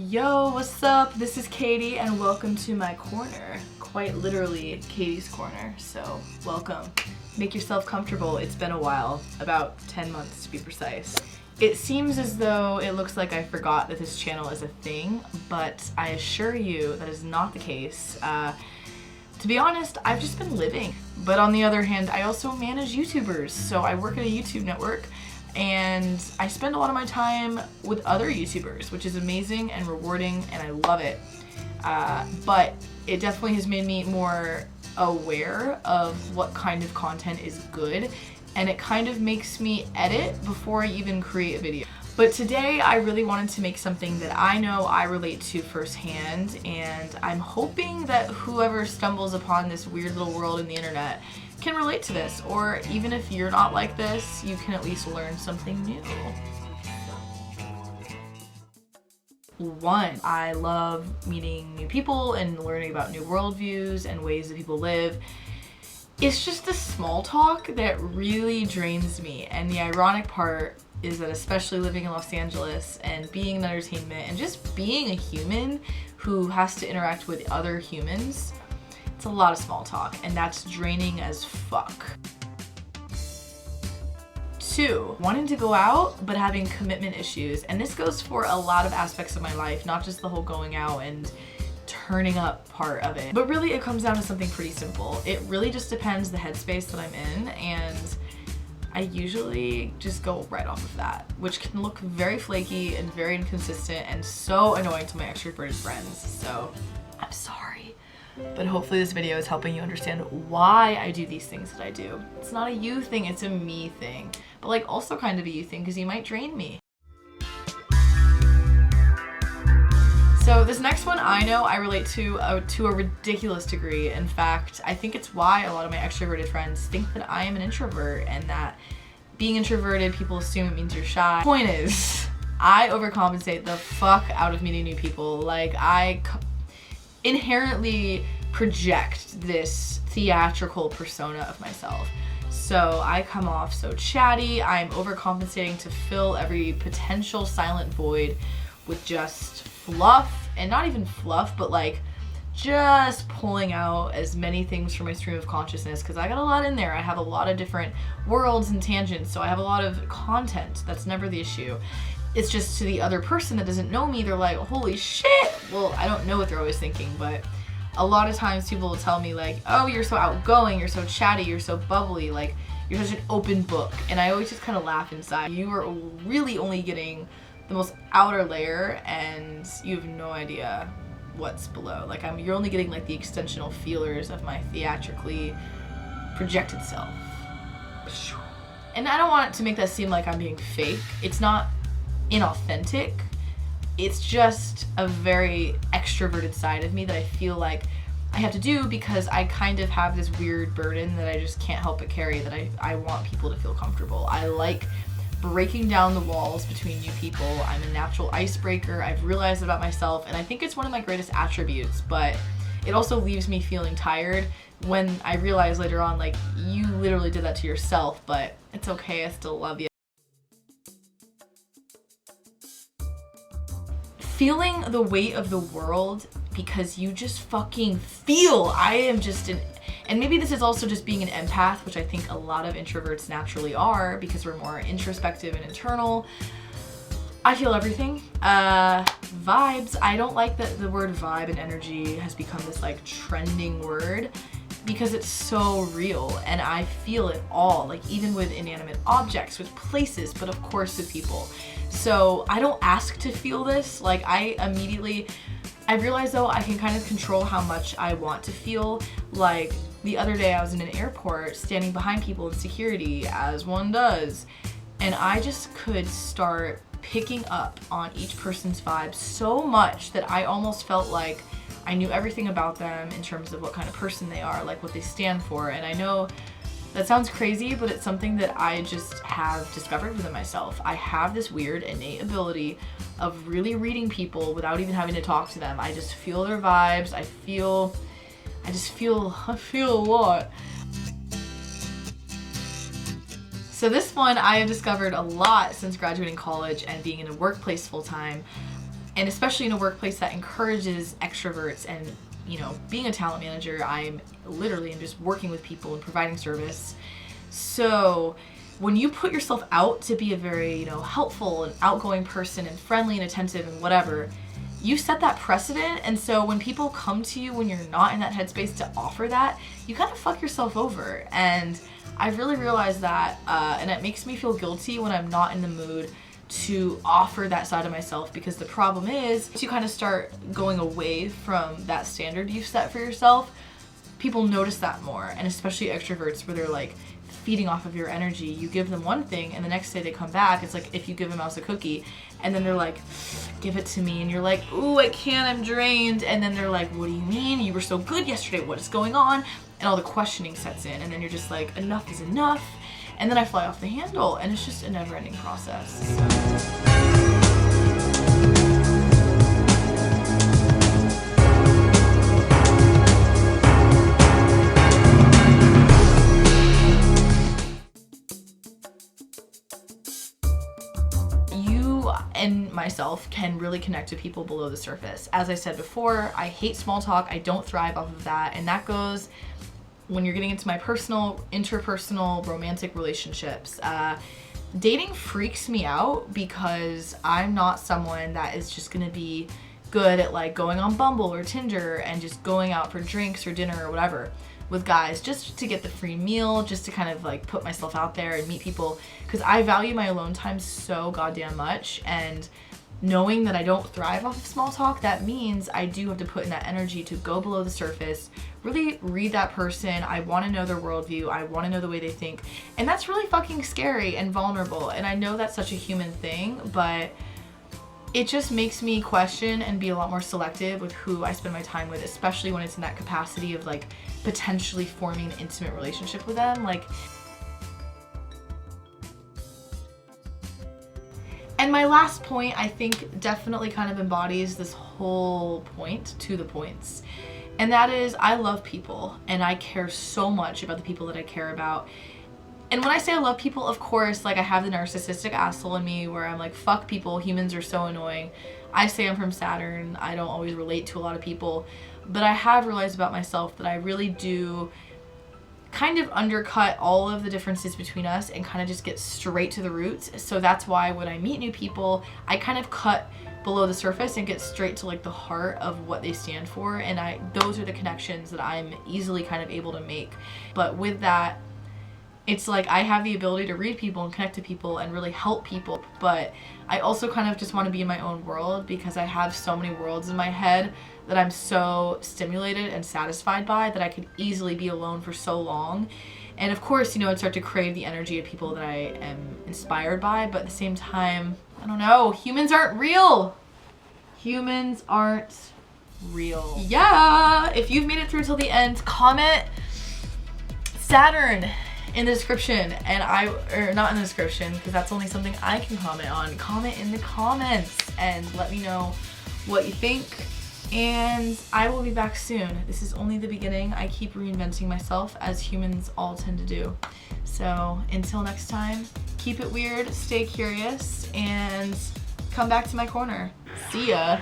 Yo, what's up? This is Katie and welcome to my corner. Quite literally, Katie's corner. So, welcome. Make yourself comfortable. It's been a while, about 10 months to be precise. It seems as though it looks like I forgot that this channel is a thing, but I assure you that is not the case. To be honest, I've just been living. But on the other hand, I also manage YouTubers. So I work at a YouTube network and I spend a lot of my time with other YouTubers, which is amazing and rewarding and I love it. But it definitely has made me more aware of what kind of content is good, and it kind of makes me edit before I even create a video. But today I really wanted to make something that I know I relate to firsthand, and I'm hoping that whoever stumbles upon this weird little world in the internet can relate to this, or even if you're not like this, you can at least learn something new. 1, I love meeting new people and learning about new worldviews and ways that people live. It's just the small talk that really drains me, and the ironic part is that especially living in Los Angeles and being in entertainment and just being a human who has to interact with other humans, it's a lot of small talk, and that's draining as fuck. 2, wanting to go out but having commitment issues, and this goes for a lot of aspects of my life, not just the whole going out and turning up part of it, but really it comes down to something pretty simple. It really just depends the headspace that I'm in, and I usually just go right off of that, which can look very flaky and very inconsistent and so annoying to my extroverted friends. So I'm sorry, but hopefully this video is helping you understand why I do these things that I do. It's not a you thing, it's a me thing, but like also kind of a you thing because you might drain me. So this next one I know I relate to a ridiculous degree. In fact, I think it's why a lot of my extroverted friends think that I am an introvert, and that being introverted, people assume it means you're shy. Point is, I overcompensate the fuck out of meeting new people. Like, I inherently project this theatrical persona of myself. So I come off so chatty, I'm overcompensating to fill every potential silent void with just fluff, and not even fluff, but like just pulling out as many things from my stream of consciousness, because I got a lot in there. I have a lot of different worlds and tangents, so I have a lot of content. That's never the issue. It's just to the other person that doesn't know me, they're like, holy shit. Well, I don't know what they're always thinking, but a lot of times people will tell me like, oh, you're so outgoing, you're so chatty, you're so bubbly, like you're such an open book. And I always just kind of laugh inside. You are really only getting the most outer layer, and you have no idea what's below. Like you're only getting like the extensional feelers of my theatrically projected self. And I don't want it to make that seem like I'm being fake. It's not inauthentic. It's just a very extroverted side of me that I feel like I have to do because I kind of have this weird burden that I just can't help but carry, that I want people to feel comfortable. I like breaking down the walls between new people. I'm a natural icebreaker. I've realized about myself, and I think it's one of my greatest attributes, but it also leaves me feeling tired when I realize later on, like, you literally did that to yourself, but it's okay, I still love you. Feeling the weight of the world because you just fucking feel. I am just and maybe this is also just being an empath, which I think a lot of introverts naturally are because we're more introspective and internal. I feel everything. Vibes. I don't like that the word vibe and energy has become this like trending word because it's so real and I feel it all, like even with inanimate objects, with places, but of course with people. So I don't ask to feel this. Like I realized though I can kind of control how much I want to feel. Like the other day I was in an airport standing behind people in security, as one does, and I just could start picking up on each person's vibe so much that I almost felt like I knew everything about them in terms of what kind of person they are, like what they stand for. And I know that sounds crazy, but it's something that I just have discovered within myself. I have this weird innate ability of really reading people without even having to talk to them. I just feel their vibes. I feel a lot. So this one I have discovered a lot since graduating college and being in a workplace full time. And especially in a workplace that encourages extroverts and, you know, being a talent manager, I'm literally just working with people and providing service. So when you put yourself out to be a very, you know, helpful and outgoing person and friendly and attentive and whatever, you set that precedent. And so when people come to you when you're not in that headspace to offer that, you kind of fuck yourself over. And I've really realized that, and it makes me feel guilty when I'm not in the mood to offer that side of myself, because the problem is you kind of start going away from that standard you've set for yourself. People notice that more, and especially extroverts where they're like feeding off of your energy. You give them one thing and the next day they come back. It's like if you give a mouse a cookie and then they're like, give it to me, and you're like, ooh, I can't, I'm drained. And then they're like, what do you mean? You were so good yesterday, what is going on? And all the questioning sets in, and then you're just like, enough is enough. And then I fly off the handle, and it's just a never-ending process. You and myself can really connect with people below the surface. As I said before, I hate small talk. I don't thrive off of that, and that goes when you're getting into my personal, interpersonal, romantic relationships. Dating freaks me out because I'm not someone that is just gonna be good at like going on Bumble or Tinder and just going out for drinks or dinner or whatever with guys just to get the free meal, just to kind of like put myself out there and meet people, because I value my alone time so goddamn much. And knowing that I don't thrive off of small talk, that means I do have to put in that energy to go below the surface, really read that person. I want to know their worldview. I want to know the way they think. And that's really fucking scary and vulnerable. And I know that's such a human thing, but it just makes me question and be a lot more selective with who I spend my time with, especially when it's in that capacity of like potentially forming an intimate relationship with them. Like, and my last point, I think, definitely kind of embodies this whole point to the points. And that is, I love people and I care so much about the people that I care about. And when I say I love people, of course, like I have the narcissistic asshole in me where I'm like, fuck people, humans are so annoying. I say I'm from Saturn, I don't always relate to a lot of people. But I have realized about myself that I really do kind of undercut all of the differences between us and kind of just get straight to the roots. So that's why when I meet new people, I kind of cut below the surface and get straight to like the heart of what they stand for. And those are the connections that I'm easily kind of able to make. But with that, it's like I have the ability to read people and connect to people and really help people, but I also kind of just want to be in my own world because I have so many worlds in my head that I'm so stimulated and satisfied by that I could easily be alone for so long. And of course, you know, I'd start to crave the energy of people that I am inspired by, but at the same time, I don't know, humans aren't real. Humans aren't real. Yeah, if you've made it through till the end, comment Saturn in the description, and or not in the description because that's only something I can comment on. Comment in the comments and let me know what you think, and I will be back soon. This is only the beginning. I keep reinventing myself as humans all tend to do. So until next time, keep it weird, stay curious, and come back to my corner. See ya.